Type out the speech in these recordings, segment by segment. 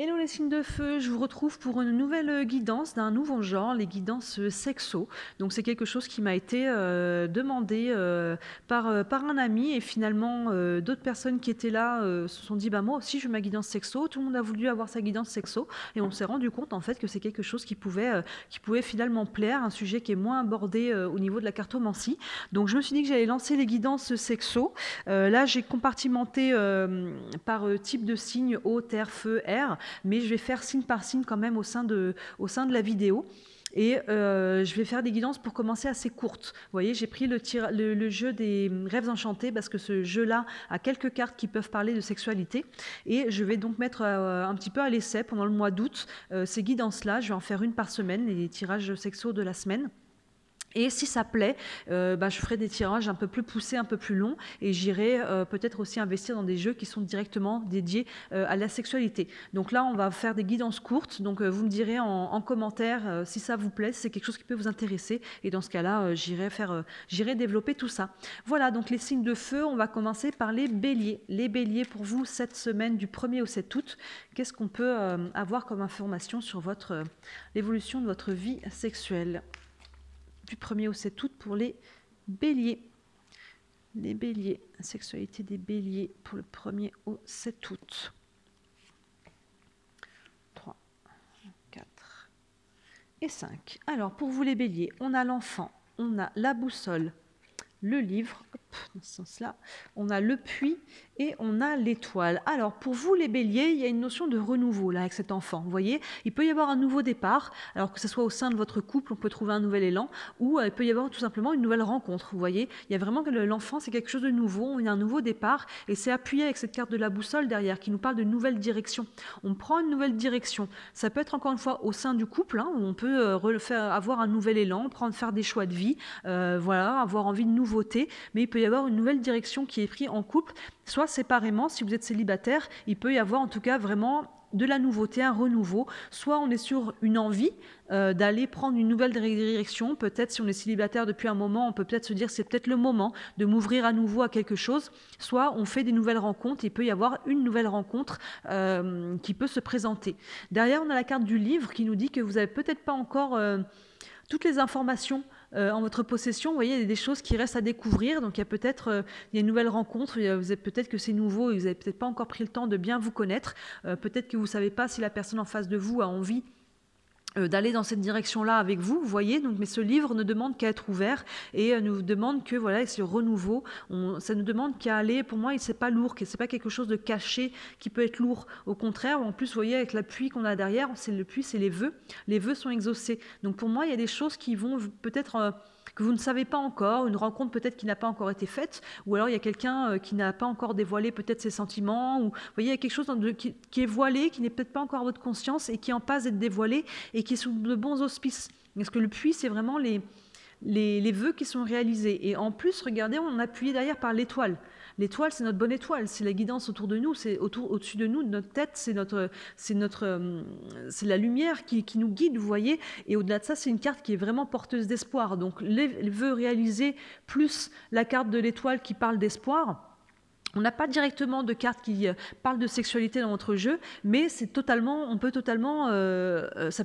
Hello les signes de feu, je vous retrouve pour une nouvelle guidance d'un nouveau genre, les guidances sexo. Donc c'est quelque chose qui m'a été demandé par un ami et finalement d'autres personnes qui étaient là se sont dit bah moi aussi je veux ma guidance sexo. Tout le monde a voulu avoir sa guidance sexo et on s'est rendu compte en fait que c'est quelque chose qui pouvait finalement plaire, un sujet qui est moins abordé au niveau de la cartomancie. Donc je me suis dit que j'allais lancer les guidances sexo. Là j'ai compartimenté par type de signe eau, terre, feu, air. Mais je vais faire signe par signe quand même au sein de la vidéo. Et je vais faire des guidances pour commencer assez courtes. Vous voyez, j'ai pris le jeu des rêves enchantés parce que ce jeu-là a quelques cartes qui peuvent parler de sexualité. Et je vais donc mettre un petit peu à l'essai pendant le mois d'août ces guidances-là. Je vais en faire une par semaine, les tirages sexos de la semaine. Et si ça plaît, je ferai des tirages un peu plus poussés, un peu plus longs, et j'irai peut-être aussi investir dans des jeux qui sont directement dédiés à la sexualité. Donc là, on va faire des guidances courtes, donc vous me direz en commentaire si ça vous plaît, si c'est quelque chose qui peut vous intéresser, et dans ce cas-là, j'irai développer tout ça. Voilà, donc les signes de feu, on va commencer par les béliers. Les béliers pour vous, cette semaine du 1er au 7 août, qu'est-ce qu'on peut avoir comme information sur l'évolution de votre vie sexuelle ? Du 1er au 7 août pour les béliers. Les béliers, la sexualité des béliers pour le 1er au 7 août. 3, 4 et 5. Alors, pour vous les béliers, on a l'enfant, on a la boussole, le livre, hop, dans ce sens-là, on a le puits et on a l'étoile. Alors, pour vous les béliers, il y a une notion de renouveau là avec cet enfant. Vous voyez, il peut y avoir un nouveau départ, alors que ce soit au sein de votre couple, on peut trouver un nouvel élan, ou il peut y avoir tout simplement une nouvelle rencontre. Vous voyez, il y a vraiment que l'enfant, c'est quelque chose de nouveau, il y a un nouveau départ, et c'est appuyé avec cette carte de la boussole derrière, qui nous parle de nouvelle direction. On prend une nouvelle direction. Ça peut être encore une fois au sein du couple, où on peut avoir un nouvel élan, faire des choix de vie, voilà, avoir envie de nouveauté, mais il peut y avoir une nouvelle direction qui est prise en couple, soit séparément, si vous êtes célibataire, il peut y avoir en tout cas vraiment de la nouveauté, un renouveau, soit on est sur une envie d'aller prendre une nouvelle direction, peut-être si on est célibataire depuis un moment, on peut peut-être se dire c'est peut-être le moment de m'ouvrir à nouveau à quelque chose, soit on fait des nouvelles rencontres, il peut y avoir une nouvelle rencontre qui peut se présenter. Derrière on a la carte du livre qui nous dit que vous n'avez peut-être pas encore toutes les informations en votre possession. Vous voyez, il y a des choses qui restent à découvrir. Donc, il y a peut-être une nouvelle rencontre. Vous avez peut-être que c'est nouveau et vous n'avez peut-être pas encore pris le temps de bien vous connaître. Peut-être que vous ne savez pas si la personne en face de vous a envie d'aller dans cette direction-là avec vous, vous voyez. Donc, mais ce livre ne demande qu'à être ouvert et nous demande que voilà, c'est renouveau. Ça nous demande qu'à aller. Pour moi, c'est pas lourd, c'est pas quelque chose de caché qui peut être lourd. Au contraire, en plus, vous voyez, avec l'appui qu'on a derrière, c'est le puits, c'est les vœux. Les vœux sont exaucés. Donc, pour moi, il y a des choses qui vont peut-être que vous ne savez pas encore, une rencontre peut-être qui n'a pas encore été faite, ou alors il y a quelqu'un qui n'a pas encore dévoilé peut-être ses sentiments, ou vous voyez, il y a quelque chose qui est voilé, qui n'est peut-être pas encore à votre conscience et qui est en passe d'être dévoilé et qui est sous de bons auspices. Parce que le puits, c'est vraiment les vœux qui sont réalisés. Et en plus, regardez, on est appuyé derrière par l'étoile. L'étoile, c'est notre bonne étoile, c'est la guidance autour de nous, c'est au-dessus de nous, de notre tête, c'est la lumière qui nous guide, vous voyez. Et au-delà de ça, c'est une carte qui est vraiment porteuse d'espoir. Donc, les vœux réalisés plus la carte de l'étoile qui parle d'espoir. On n'a pas directement de carte qui parle de sexualité dans votre jeu, mais ça peut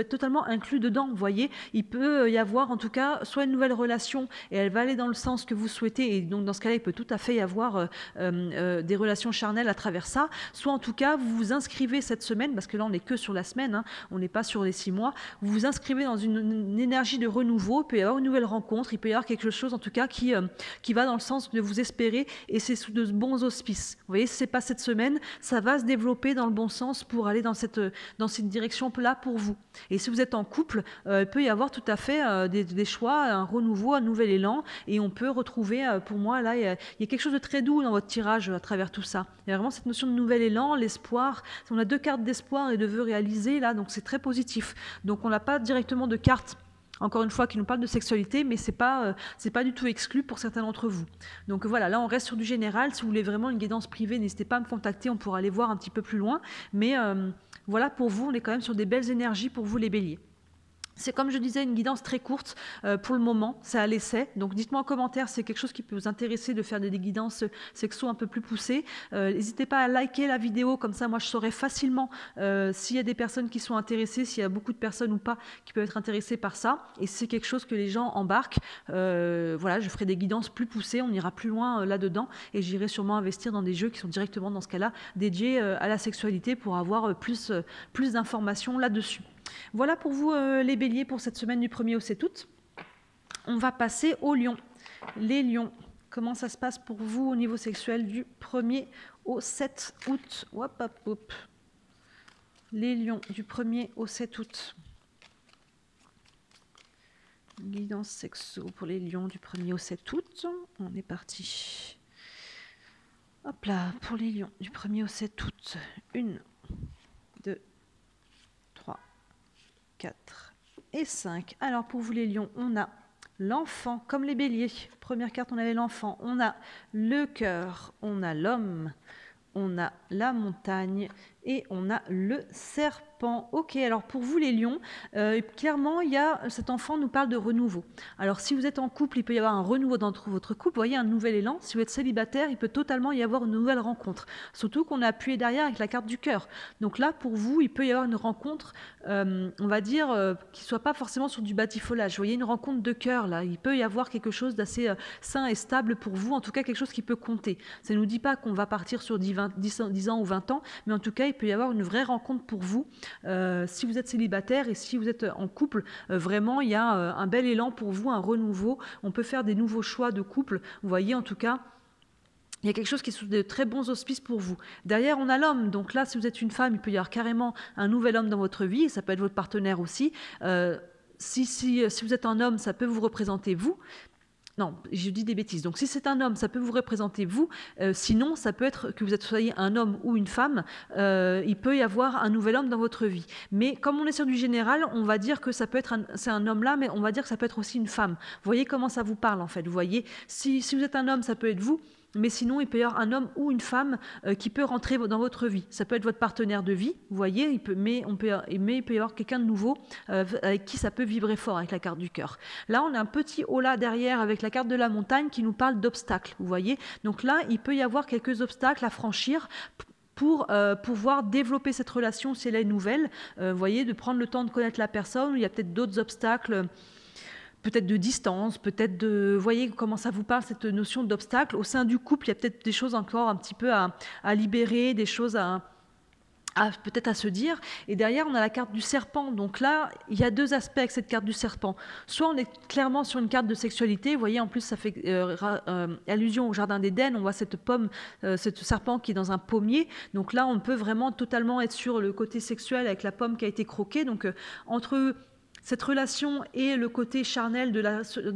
être totalement inclus dedans, vous voyez. Il peut y avoir en tout cas soit une nouvelle relation et elle va aller dans le sens que vous souhaitez, et donc dans ce cas-là, il peut tout à fait y avoir des relations charnelles à travers ça, soit en tout cas, vous vous inscrivez cette semaine, parce que là, on n'est que sur la semaine, on n'est pas sur les 6 mois, vous vous inscrivez dans une énergie de renouveau, il peut y avoir une nouvelle rencontre, il peut y avoir quelque chose en tout cas qui va dans le sens de vous espérer, et c'est sous de bons auspices. Vous voyez, si ce n'est pas cette semaine, ça va se développer dans le bon sens pour aller dans cette direction-là pour vous. Et si vous êtes en couple, il peut y avoir tout à fait des choix, un renouveau, un nouvel élan, et on peut retrouver, pour moi, là, il y a quelque chose de très doux dans votre tirage à travers tout ça. Il y a vraiment cette notion de nouvel élan, l'espoir. On a 2 cartes d'espoir et de vœux réalisés, là, donc c'est très positif. Donc on n'a pas directement de cartes, encore une fois, qui nous parle de sexualité, mais c'est pas du tout exclu pour certains d'entre vous. Donc voilà, là on reste sur du général. Si vous voulez vraiment une guidance privée, n'hésitez pas à me contacter, on pourra aller voir un petit peu plus loin. Mais voilà, pour vous, on est quand même sur des belles énergies pour vous les béliers. C'est comme je disais, une guidance très courte pour le moment, c'est à l'essai. Donc dites-moi en commentaire si c'est quelque chose qui peut vous intéresser de faire des guidances sexo un peu plus poussées. N'hésitez pas à liker la vidéo, comme ça moi je saurai facilement s'il y a des personnes qui sont intéressées, s'il y a beaucoup de personnes ou pas qui peuvent être intéressées par ça. Et si c'est quelque chose que les gens embarquent, voilà, je ferai des guidances plus poussées, on ira plus loin là-dedans et j'irai sûrement investir dans des jeux qui sont directement dans ce cas-là dédiés à la sexualité pour avoir plus d'informations là-dessus. Voilà pour vous les béliers pour cette semaine du 1er au 7 août. On va passer aux lions. Les lions, comment ça se passe pour vous au niveau sexuel du 1er au 7 août? Hop, hop, hop. Les lions du 1er au 7 août. Guidance sexo pour les lions du 1er au 7 août. On est parti. Hop là, pour les lions du 1er au 7 août. 1, 2, 3, 4 et 5. Alors pour vous les lions, on a l'enfant, comme les béliers. Première carte, on avait l'enfant. On a le cœur, on a l'homme, on a la montagne et on a le serpent. Ok, alors pour vous les lions, clairement, cet enfant nous parle de renouveau. Alors si vous êtes en couple, il peut y avoir un renouveau dans votre couple, vous voyez, un nouvel élan. Si vous êtes célibataire, il peut totalement y avoir une nouvelle rencontre. Surtout qu'on a appuyé derrière avec la carte du cœur. Donc là, pour vous, il peut y avoir une rencontre, on va dire, qui ne soit pas forcément sur du batifolage. Vous voyez, une rencontre de cœur, là. Il peut y avoir quelque chose d'assez sain et stable pour vous, en tout cas quelque chose qui peut compter. Ça ne nous dit pas qu'on va partir sur 10 ans ou 20 ans, mais en tout cas, il peut y avoir une vraie rencontre pour vous. Si vous êtes célibataire et si vous êtes en couple, vraiment, il y a un bel élan pour vous, un renouveau. On peut faire des nouveaux choix de couple. Vous voyez, en tout cas, il y a quelque chose qui est sous de très bons auspices pour vous. Derrière, on a l'homme. Donc là, si vous êtes une femme, il peut y avoir carrément un nouvel homme dans votre vie. Ça peut être votre partenaire aussi. Si vous êtes un homme, ça peut vous représenter vous. Non, je dis des bêtises. Donc, si c'est un homme, ça peut vous représenter vous. Sinon, ça peut être que vous soyez un homme ou une femme. Il peut y avoir un nouvel homme dans votre vie. Mais comme on est sur du général, on va dire que ça peut être c'est un homme là, mais on va dire que ça peut être aussi une femme. Vous voyez comment ça vous parle en fait. Vous voyez, si vous êtes un homme, ça peut être vous. Mais sinon, il peut y avoir un homme ou une femme qui peut rentrer dans votre vie. Ça peut être votre partenaire de vie, vous voyez, mais il peut y avoir quelqu'un de nouveau avec qui ça peut vibrer fort avec la carte du cœur. Là, on a un petit holà derrière avec la carte de la montagne qui nous parle d'obstacles, vous voyez. Donc là, il peut y avoir quelques obstacles à franchir pour pouvoir développer cette relation si elle est nouvelle. Vous voyez, de prendre le temps de connaître la personne. Il y a peut-être d'autres obstacles, peut-être de distance, peut-être de... Vous voyez comment ça vous parle, cette notion d'obstacle. Au sein du couple, il y a peut-être des choses encore un petit peu à libérer, des choses peut-être à se dire. Et derrière, on a la carte du serpent. Donc là, il y a deux aspects avec cette carte du serpent. Soit on est clairement sur une carte de sexualité. Vous voyez, en plus, ça fait allusion au jardin d'Éden. On voit cette pomme, ce serpent qui est dans un pommier. Donc là, on peut vraiment totalement être sur le côté sexuel avec la pomme qui a été croquée. Donc entre cette relation et le côté charnel de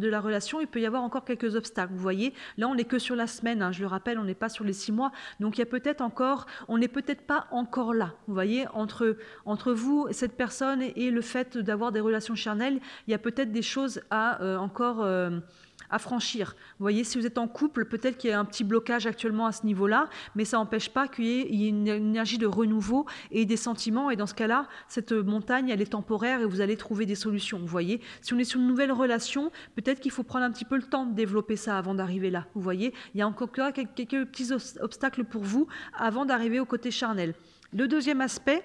la relation, il peut y avoir encore quelques obstacles. Vous voyez, là, on n'est que sur la semaine. Hein, je le rappelle, on n'est pas sur les 6 mois. Donc, il y a peut-être encore, on n'est peut-être pas encore là. Vous voyez, entre vous, cette personne et le fait d'avoir des relations charnelles, il y a peut-être des choses à franchir. Vous voyez, si vous êtes en couple, peut-être qu'il y a un petit blocage actuellement à ce niveau-là, mais ça n'empêche pas qu'il y ait une énergie de renouveau et des sentiments. Et dans ce cas-là, cette montagne, elle est temporaire et vous allez trouver des solutions. Vous voyez, si on est sur une nouvelle relation, peut-être qu'il faut prendre un petit peu le temps de développer ça avant d'arriver là. Vous voyez, il y a encore quelques petits obstacles pour vous avant d'arriver au côté charnel. Le deuxième aspect,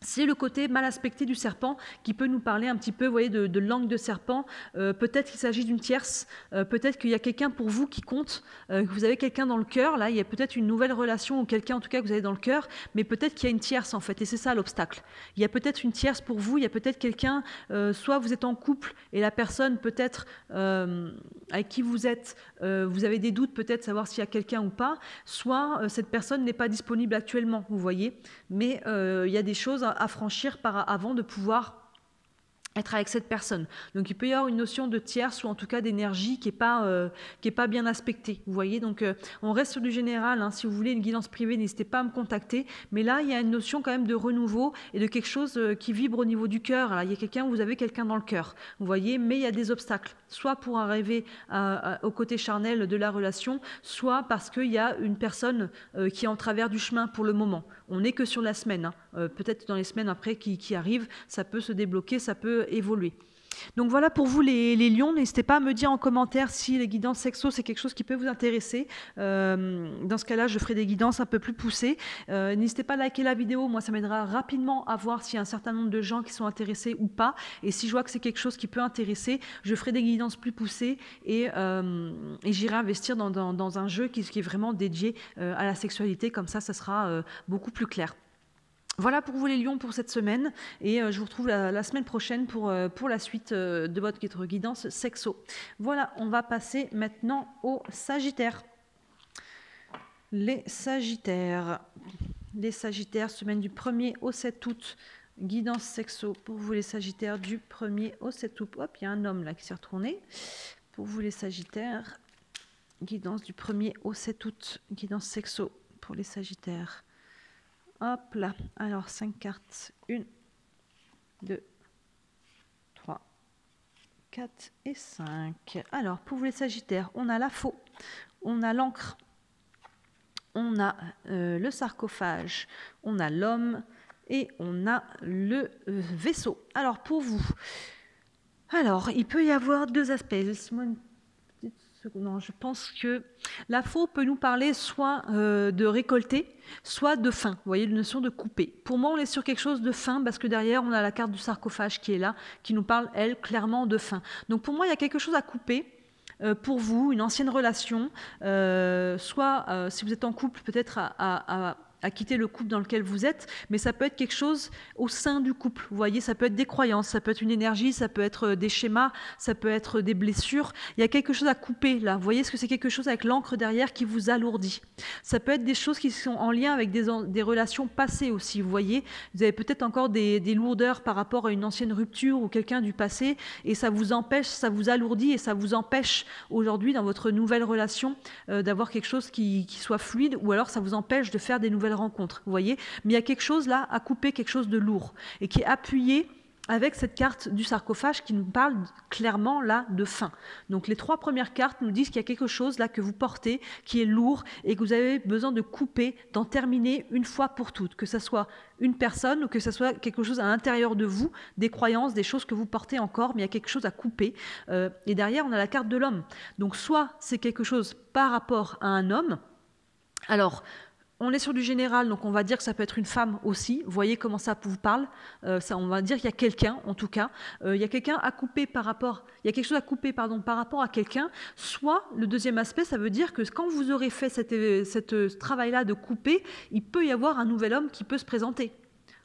c'est le côté mal aspecté du serpent qui peut nous parler un petit peu, vous voyez, de langue de serpent. Peut-être qu'il s'agit d'une tierce, peut-être qu'il y a quelqu'un pour vous qui compte, que vous avez quelqu'un dans le cœur, là, il y a peut-être une nouvelle relation ou quelqu'un en tout cas que vous avez dans le cœur, mais peut-être qu'il y a une tierce en fait, et c'est ça l'obstacle. Il y a peut-être une tierce pour vous, il y a peut-être quelqu'un, soit vous êtes en couple et la personne peut-être avec qui vous êtes, vous avez des doutes peut-être savoir s'il y a quelqu'un ou pas, soit cette personne n'est pas disponible actuellement, vous voyez, mais il y a des choses à franchir avant de pouvoir être avec cette personne. Donc il peut y avoir une notion de tierce ou en tout cas d'énergie qui est pas bien aspectée. Vous voyez, donc on reste sur du général. Hein. Si vous voulez une guidance privée, n'hésitez pas à me contacter. Mais là, il y a une notion quand même de renouveau et de quelque chose qui vibre au niveau du cœur. Là, il y a quelqu'un, vous avez quelqu'un dans le cœur. Vous voyez, mais il y a des obstacles, soit pour arriver au côté charnel de la relation, soit parce qu'il y a une personne qui est en travers du chemin pour le moment. On n'est que sur la semaine. Hein. Peut-être dans les semaines après qui arrivent, ça peut se débloquer, ça peut évoluer. Donc voilà pour vous les lions, n'hésitez pas à me dire en commentaire si les guidances sexo c'est quelque chose qui peut vous intéresser. Dans ce cas-là, je ferai des guidances un peu plus poussées. N'hésitez pas à liker la vidéo, moi ça m'aidera rapidement à voir s'il y a un certain nombre de gens qui sont intéressés ou pas. Et si je vois que c'est quelque chose qui peut intéresser, je ferai des guidances plus poussées et j'irai investir dans un jeu qui est vraiment dédié à la sexualité, comme ça sera beaucoup plus clair. Voilà pour vous les lions pour cette semaine et je vous retrouve la semaine prochaine pour la suite de votre guidance sexo. Voilà, on va passer maintenant aux Sagittaires. Les Sagittaires, semaine du 1er au 7 août, guidance sexo pour vous les Sagittaires du 1er au 7 août. Hop, il y a un homme là qui s'est retourné. Pour vous les Sagittaires, guidance du 1er au 7 août, guidance sexo pour les Sagittaires. Hop là, alors 5 cartes, 1, 2, 3, 4 et 5. Alors pour vous les Sagittaires, on a la faux, on a l'encre, on a le sarcophage, on a l'homme et on a le vaisseau. Alors pour vous, il peut y avoir deux aspects. Non, je pense que la faux peut nous parler soit de récolter, soit de fin. Vous voyez, la notion de couper. Pour moi, on est sur quelque chose de fin parce que derrière, on a la carte du sarcophage qui est là, qui nous parle, elle, clairement de fin. Donc pour moi, il y a quelque chose à couper. Pour vous, une ancienne relation, soit si vous êtes en couple, peut-être à quitter le couple dans lequel vous êtes, mais ça peut être quelque chose au sein du couple. Vous voyez, ça peut être des croyances, ça peut être une énergie, ça peut être des schémas, ça peut être des blessures. Il y a quelque chose à couper là. Vous voyez ce que c'est quelque chose avec l'encre derrière qui vous alourdit. Ça peut être des choses qui sont en lien avec des relations passées aussi. Vous voyez, vous avez peut-être encore des lourdeurs par rapport à une ancienne rupture ou quelqu'un du passé et ça vous empêche, ça vous alourdit et ça vous empêche aujourd'hui dans votre nouvelle relation d'avoir quelque chose qui soit fluide ou alors ça vous empêche de faire des nouvelles rencontres, vous voyez, mais il y a quelque chose là à couper, quelque chose de lourd et qui est appuyé avec cette carte du sarcophage qui nous parle clairement là de fin. Donc les trois premières cartes nous disent qu'il y a quelque chose là que vous portez qui est lourd et que vous avez besoin de couper, d'en terminer une fois pour toutes, que ce soit une personne ou que ce soit quelque chose à l'intérieur de vous, des croyances, des choses que vous portez encore, mais il y a quelque chose à couper. Et derrière, on a la carte de l'homme. Donc soit c'est quelque chose par rapport à un homme, alors on est sur du général, donc on va dire que ça peut être une femme aussi. Vous voyez comment ça vous parle. On va dire qu'il y a quelqu'un, en tout cas. Il y a quelqu'un à couper par rapport... Il y a quelque chose à couper, pardon, par rapport à quelqu'un. Soit, le deuxième aspect, ça veut dire que quand vous aurez fait ce travail-là de couper, il peut y avoir un nouvel homme qui peut se présenter.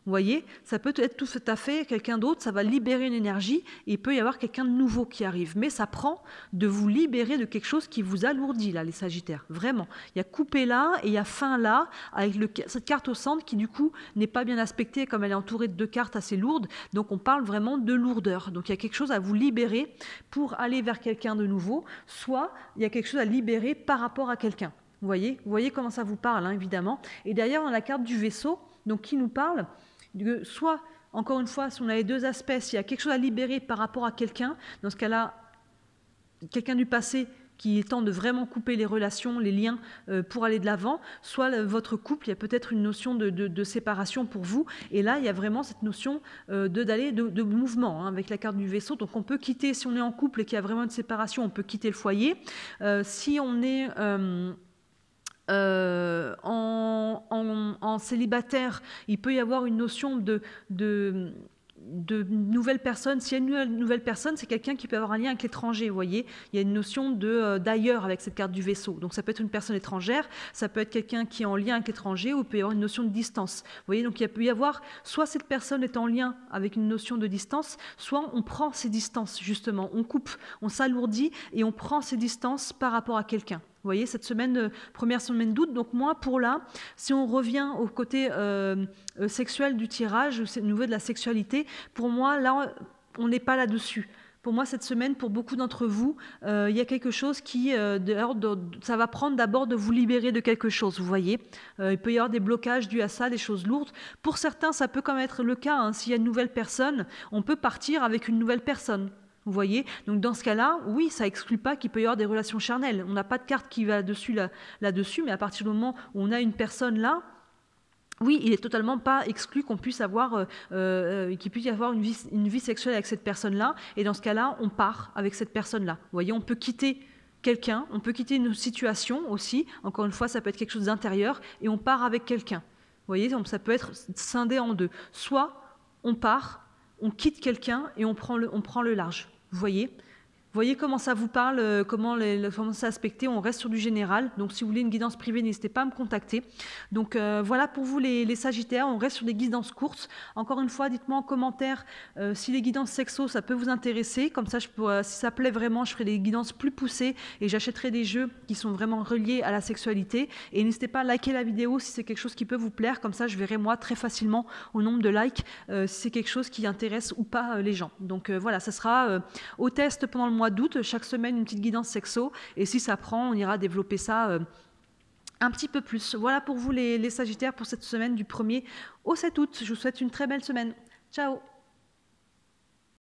Vous voyez, ça peut être tout à fait quelqu'un d'autre, ça va libérer une énergie et il peut y avoir quelqu'un de nouveau qui arrive. Mais ça prend de vous libérer de quelque chose qui vous alourdit, là, les Sagittaires. Vraiment. Il y a coupé là et il y a fin là, avec cette carte au centre qui, du coup, n'est pas bien aspectée comme elle est entourée de deux cartes assez lourdes. Donc, on parle vraiment de lourdeur. Donc, il y a quelque chose à vous libérer pour aller vers quelqu'un de nouveau. Soit, il y a quelque chose à libérer par rapport à quelqu'un. Vous voyez comment ça vous parle, hein, évidemment. Et derrière, on a la carte du vaisseau, donc qui nous parle soit, encore une fois, si on a les deux aspects, s'il y a quelque chose à libérer par rapport à quelqu'un, dans ce cas-là, quelqu'un du passé qui est temps de vraiment couper les relations, les liens pour aller de l'avant, soit votre couple, il y a peut-être une notion de séparation pour vous, et là, il y a vraiment cette notion de mouvement, hein, avec la carte du vaisseau, donc on peut quitter, si on est en couple et qu'il y a vraiment une séparation, on peut quitter le foyer. Si on est... en célibataire, il peut y avoir une notion de nouvelle personne. S'il y a une nouvelle personne, c'est quelqu'un qui peut avoir un lien avec l'étranger, vous voyez. Il y a une notion d'ailleurs avec cette carte du vaisseau. Donc ça peut être une personne étrangère, ça peut être quelqu'un qui est en lien avec l'étranger, ou il peut y avoir une notion de distance. Vous voyez, donc il peut y avoir, soit cette personne est en lien avec une notion de distance, soit on prend ces distances, justement. On coupe, on s'alourdit et on prend ces distances par rapport à quelqu'un. Vous voyez, cette semaine, première semaine d'août, donc moi, pour là, si on revient au côté sexuel du tirage, au niveau de la sexualité, pour moi, là, on n'est pas là-dessus. Pour moi, cette semaine, pour beaucoup d'entre vous, il y a quelque chose qui, ça va prendre d'abord de vous libérer de quelque chose, vous voyez. Il peut y avoir des blocages dus à ça, des choses lourdes. Pour certains, ça peut quand même être le cas, hein. S'il y a une nouvelle personne, on peut partir avec une nouvelle personne. Vous voyez, donc dans ce cas-là, oui, ça exclut pas qu'il peut y avoir des relations charnelles. On n'a pas de carte qui va là-dessus, mais à partir du moment où on a une personne là, oui, il est totalement pas exclu qu'on puisse avoir, qu'il puisse y avoir une vie sexuelle avec cette personne-là. Et dans ce cas-là, on part avec cette personne-là. Vous voyez, on peut quitter quelqu'un, on peut quitter une situation aussi. Encore une fois, ça peut être quelque chose d'intérieur et on part avec quelqu'un. Vous voyez, donc ça peut être scindé en deux. Soit on part, on quitte quelqu'un et on prend le large. Vous voyez? Vous voyez comment ça vous parle, comment c'est aspecté, on reste sur du général. Donc si vous voulez une guidance privée, n'hésitez pas à me contacter. Donc voilà pour vous les Sagittaires, on reste sur des guidances courtes. Encore une fois, dites-moi en commentaire si les guidances sexo, ça peut vous intéresser. Comme ça, si ça plaît vraiment, je ferai des guidances plus poussées et j'achèterai des jeux qui sont vraiment reliés à la sexualité. Et n'hésitez pas à liker la vidéo si c'est quelque chose qui peut vous plaire. Comme ça, je verrai moi très facilement au nombre de likes si c'est quelque chose qui intéresse ou pas les gens. Donc voilà, ça sera au test pendant le mois d'août, chaque semaine une petite guidance sexo, et si ça prend, on ira développer ça un petit peu plus. Voilà pour vous les Sagittaires pour cette semaine du 1er au 7 août. Je vous souhaite une très belle semaine. Ciao!